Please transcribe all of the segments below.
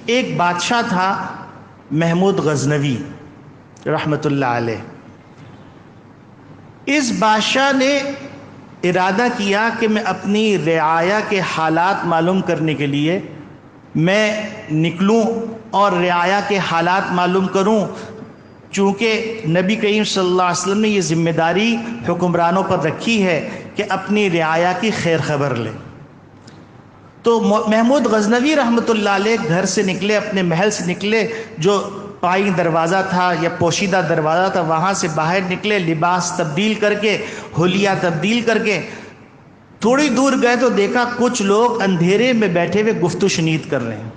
ایک بادشاہ تھا محمود غزنوی رحمۃ اللہ علیہ. اس بادشاہ نے ارادہ کیا کہ میں اپنی رعایا کے حالات معلوم کرنے کے لیے میں نکلوں اور رعایا کے حالات معلوم کروں، چونکہ نبی کریم صلی اللہ علیہ وسلم نے یہ ذمہ داری حکمرانوں پر رکھی ہے کہ اپنی رعایا کی خیر خبر لیں. تو محمود غزنوی رحمۃ اللہ علیہ گھر سے نکلے، اپنے محل سے نکلے، جو پائی دروازہ تھا یا پوشیدہ دروازہ تھا وہاں سے باہر نکلے، لباس تبدیل کر کے، حلیہ تبدیل کر کے تھوڑی دور گئے تو دیکھا کچھ لوگ اندھیرے میں بیٹھے ہوئے گفت و شنید کر رہے ہیں.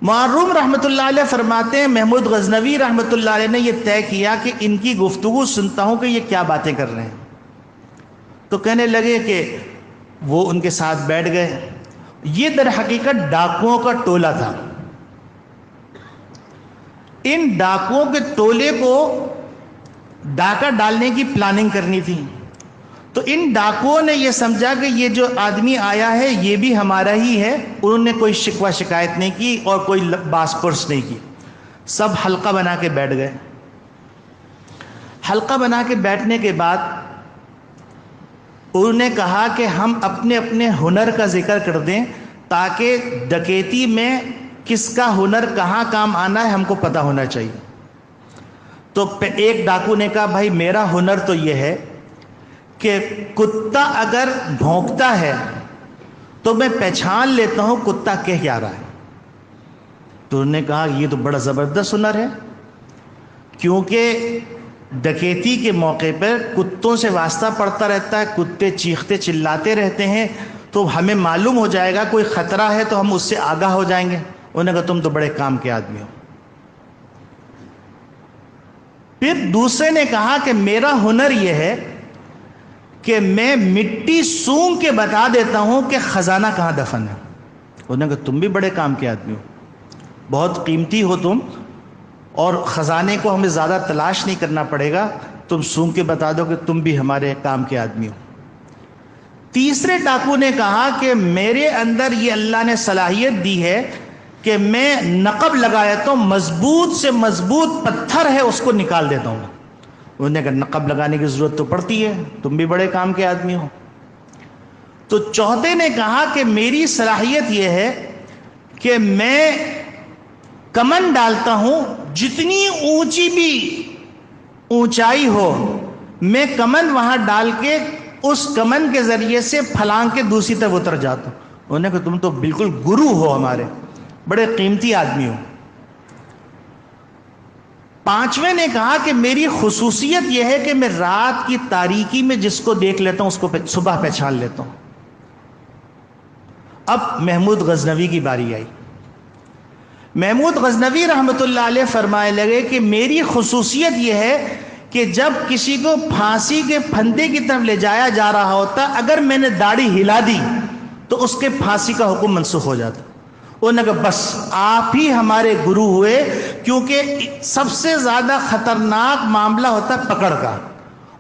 معروم رحمۃ اللہ علیہ فرماتے ہیں محمود غزنوی رحمۃ اللہ علیہ نے یہ طے کیا کہ ان کی گفتگو سنتا ہوں کہ یہ کیا باتیں کر رہے ہیں. تو کہنے لگے کہ وہ ان کے ساتھ بیٹھ گئے. یہ در حقیقت ڈاکوؤں کا ٹولہ تھا. ان ڈاکوؤں کے ٹولے کو ڈاکہ ڈالنے کی پلاننگ کرنی تھی. تو ان ڈاکوؤں نے یہ سمجھا کہ یہ جو آدمی آیا ہے یہ بھی ہمارا ہی ہے. انہوں نے کوئی شکوہ شکایت نہیں کی اور کوئی باس پرس نہیں کی. سب حلقہ بنا کے بیٹھ گئے. حلقہ بنا کے بیٹھنے کے بعد انہوں نے کہا کہ ہم اپنے اپنے ہنر کا ذکر کر دیں تاکہ ڈکیتی میں کس کا ہنر کہاں کام آنا ہے ہم کو پتہ ہونا چاہیے. تو ایک ڈاکو نے کہا بھائی میرا ہنر تو یہ ہے کہ کتا اگر بھونکتا ہے تو میں پہچان لیتا ہوں کتا کہہ کیا رہا ہے. تو انہوں نے کہا یہ تو بڑا زبردست ہنر ہے، کیونکہ ڈکیتی کے موقع پر کتوں سے واسطہ پڑتا رہتا ہے، کتے چیختے چلاتے رہتے ہیں، تو ہمیں معلوم ہو جائے گا کوئی خطرہ ہے تو ہم اس سے آگاہ ہو جائیں گے. انہوں نے کہا تم تو بڑے کام کے آدمی ہو. پھر دوسرے نے کہا کہ میرا ہنر یہ ہے کہ میں مٹی سونگ کے بتا دیتا ہوں کہ خزانہ کہاں دفن ہے. انہوں نے کہا تم بھی بڑے کام کے آدمی ہو، بہت قیمتی ہو تم، اور خزانے کو ہمیں زیادہ تلاش نہیں کرنا پڑے گا، تم سونگ کے بتا دو کہ تم بھی ہمارے کام کے آدمی ہو. تیسرے ڈاکو نے کہا کہ میرے اندر یہ اللہ نے صلاحیت دی ہے کہ میں نقب لگا دیتا ہوں، مضبوط سے مضبوط پتھر ہے اس کو نکال دیتا ہوں. انہوں نے کہا نقب لگانے کی ضرورت تو پڑتی ہے، تم بھی بڑے کام کے آدمی ہو. تو چوتھے نے کہا کہ میری صلاحیت یہ ہے کہ میں کمن ڈالتا ہوں، جتنی اونچی بھی اونچائی ہو میں کمن وہاں ڈال کے اس کمن کے ذریعے سے پھلانگ کے دوسری طرف اتر جاتا ہوں. انہوں نے کہا تم تو بالکل گرو ہو، ہمارے بڑے قیمتی آدمی ہو. پانچویں نے کہا کہ میری خصوصیت یہ ہے کہ میں رات کی تاریکی میں جس کو دیکھ لیتا ہوں اس کو صبح پہچان لیتا ہوں. اب محمود غزنوی کی باری آئی. محمود غزنوی رحمۃ اللہ علیہ فرمائے لگے کہ میری خصوصیت یہ ہے کہ جب کسی کو پھانسی کے پھندے کی طرف لے جایا جا رہا ہوتا، اگر میں نے داڑھی ہلا دی تو اس کے پھانسی کا حکم منسوخ ہو جاتا. انہوں نے کہا بس آپ ہی ہمارے گرو ہوئے، کیونکہ سب سے زیادہ خطرناک معاملہ ہوتا ہے پکڑ کا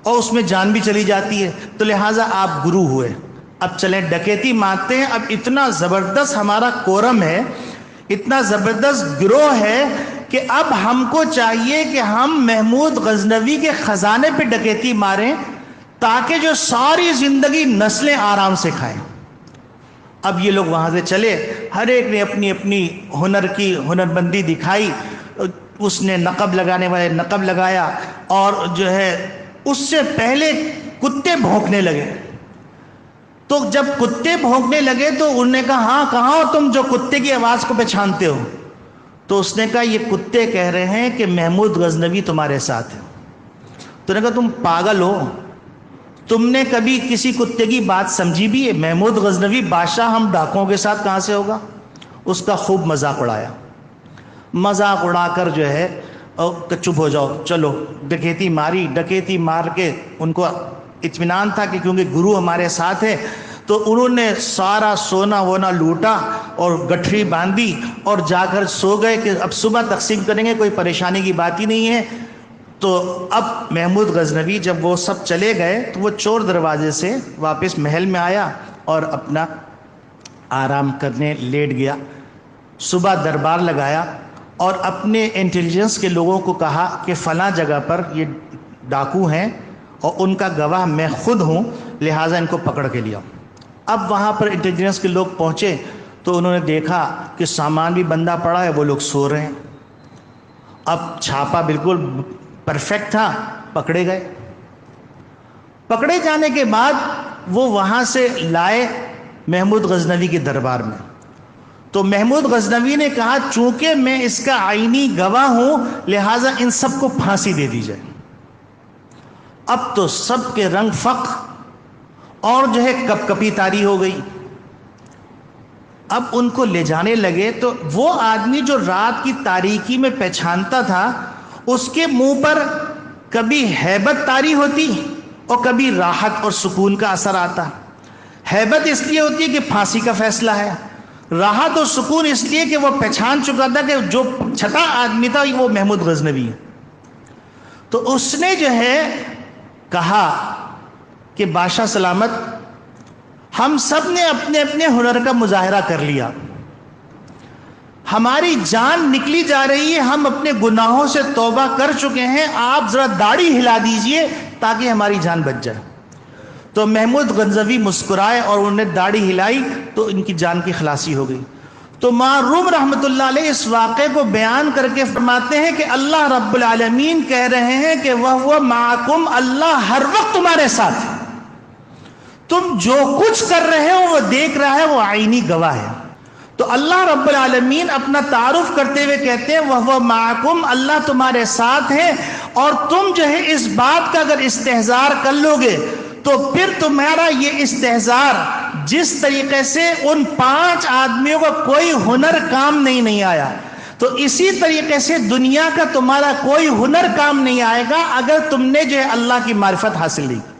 اور اس میں جان بھی چلی جاتی ہے، تو لہٰذا آپ گرو ہوئے. اب چلیں ڈکیتی مانتے ہیں. اب اتنا زبردست ہمارا کورم ہے، اتنا زبردست گروہ ہے کہ اب ہم کو چاہیے کہ ہم محمود غزنوی کے خزانے پہ ڈکیتی ماریں تاکہ جو ساری زندگی نسلیں آرام سے کھائیں. اب یہ لوگ وہاں سے چلے، ہر ایک نے اپنی اپنی ہنر بندی دکھائی. اس نے نقب لگانے والے نقب لگایا، اور جو ہے اس سے پہلے کتے بھونکنے لگے. تو جب کتے بھونکنے لگے تو انہوں نے کہا ہاں کہاں ہو تم جو کتے کی آواز کو پہچانتے ہو؟ تو اس نے کہا یہ کتے کہہ رہے ہیں کہ محمود غزنوی تمہارے ساتھ ہے. تو نے کہا تم پاگل ہو، تم نے کبھی کسی کتے کی بات سمجھی بھی ہے؟ محمود غزنوی بادشاہ ہم ڈاکوؤں کے ساتھ کہاں سے ہوگا؟ اس کا خوب مذاق اڑایا. مذاق اڑا کر جو ہے چپ ہو جاؤ، چلو ڈکیتی ماری. ڈکیتی مار کے ان کو اطمینان تھا کہ کیونکہ گرو ہمارے ساتھ ہے، تو انہوں نے سارا سونا وونا لوٹا اور گٹھری باندھی اور جا کر سو گئے کہ اب صبح تقسیم کریں گے، کوئی پریشانی کی بات ہی نہیں ہے. تو اب محمود غزنوی جب وہ سب چلے گئے تو وہ چور دروازے سے واپس محل میں آیا اور اپنا آرام کرنے لیٹ گیا. صبح دربار لگایا اور اپنے انٹیلیجنس کے لوگوں کو کہا کہ فلاں جگہ پر یہ ڈاکو ہیں اور ان کا گواہ میں خود ہوں، لہٰذا ان کو پکڑ کے لیا۔ اب وہاں پر انٹیلیجنس کے لوگ پہنچے تو انہوں نے دیکھا کہ سامان بھی بندہ پڑا ہے، وہ لوگ سو رہے ہیں۔ اب چھاپا بالکل پرفیکٹ تھا، پکڑے گئے۔ پکڑے جانے کے بعد وہ وہاں سے لائے محمود غزنوی کے دربار میں، تو محمود غزنوی نے کہا چونکہ میں اس کا عینی گواہ ہوں لہٰذا ان سب کو پھانسی دے دی جائے۔ اب تو سب کے رنگ فق اور جو ہے کپ کپی طاری ہو گئی۔ اب ان کو لے جانے لگے تو وہ آدمی جو رات کی تاریکی میں پہچانتا تھا، اس کے منہ پر کبھی ہیبت طاری ہوتی اور کبھی راحت اور سکون کا اثر آتا۔ ہیبت اس لیے ہوتی ہے کہ پھانسی کا فیصلہ ہے، راحت اور سکون اس لیے کہ وہ پہچان چکا تھا کہ جو چھٹا آدمی تھا وہ محمود غزنوی ہے۔ تو اس نے جو ہے کہا کہ بادشاہ سلامت، ہم سب نے اپنے اپنے ہنر کا مظاہرہ کر لیا، ہماری جان نکلی جا رہی ہے، ہم اپنے گناہوں سے توبہ کر چکے ہیں، آپ ذرا داڑھی ہلا دیجئے تاکہ ہماری جان بچ جائے۔ تو محمود غزنوی مسکرائے اور انہوں نے داڑھی ہلائی تو ان کی جان کی خلاصی ہو گئی۔ تو معروم رحمۃ اللہ علیہ اس واقعے کو بیان کر کے فرماتے ہیں کہ اللہ رب العالمین کہہ رہے ہیں کہ وَهُوَ مَعَكُمْ، اللہ ہر وقت تمہارے ساتھ ہے، تم جو کچھ کر رہے ہو وہ دیکھ رہا ہے، وہ عینی گواہ ہے۔ تو اللہ رب العالمین اپنا تعارف کرتے ہوئے کہتے ہیں وَهُوَ مَعَكُمْ، اللہ تمہارے ساتھ ہے، اور تم جو ہے اس بات کا اگر استحضار کر لو گے تو پھر تمہارا یہ استحضار جس طریقے سے ان 5 آدمیوں کا کوئی ہنر کام نہیں آیا، تو اسی طریقے سے دنیا کا تمہارا کوئی ہنر کام نہیں آئے گا اگر تم نے جو ہے اللہ کی معرفت حاصل نہیں کی۔